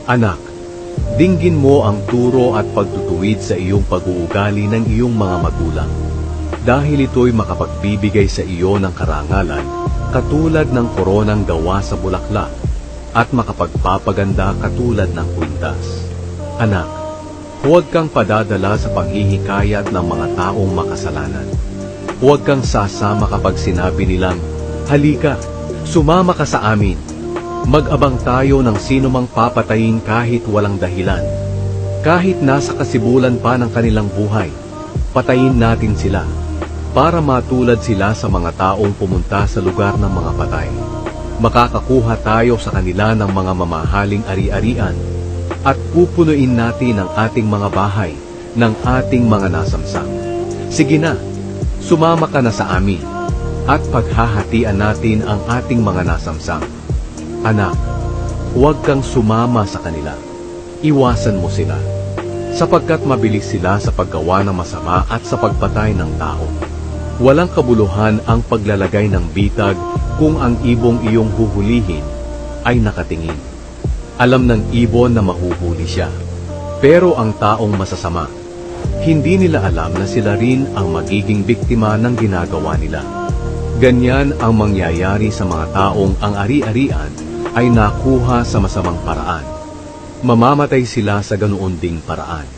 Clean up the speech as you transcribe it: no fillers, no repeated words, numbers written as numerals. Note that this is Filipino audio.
Anak, dinggin mo ang turo at pagtutuwid sa iyong pag-uugali ng iyong mga magulang. Dahil ito'y makapagbibigay sa iyo ng karangalan, katulad ng koronang gawa sa bulaklak, at makapagpapaganda katulad ng kwintas. Anak, huwag kang padadala sa panghihikayat ng mga taong makasalanan. Huwag kang sasama kapag sinabi nilang, "Halika, sumama ka sa amin." Mag-abang tayo ng sinumang papatayin kahit walang dahilan. Kahit nasa kasibulan pa ng kanilang buhay, patayin natin sila para matulad sila sa mga taong pumunta sa lugar ng mga patay. Makakakuha tayo sa kanila ng mga mamahaling ari-arian at pupunuin natin ang ating mga bahay ng ating mga nasamsam. Sige na, sumama ka na sa amin at paghahatian natin ang ating mga nasamsam. Anak, huwag kang sumama sa kanila. Iwasan mo sila, sapagkat mabilis sila sa paggawa ng masama at sa pagpatay ng tao. Walang kabuluhan ang paglalagay ng bitag kung ang ibong iyong huhulihin ay nakatingin. Alam ng ibon na mahuhuli siya, pero ang taong masasama, hindi nila alam na sila rin ang magiging biktima ng ginagawa nila. Ganyan ang mangyayari sa mga taong ang ari-arian ay nakuha sa masamang paraan. Mamamatay sila sa ganoon ding paraan.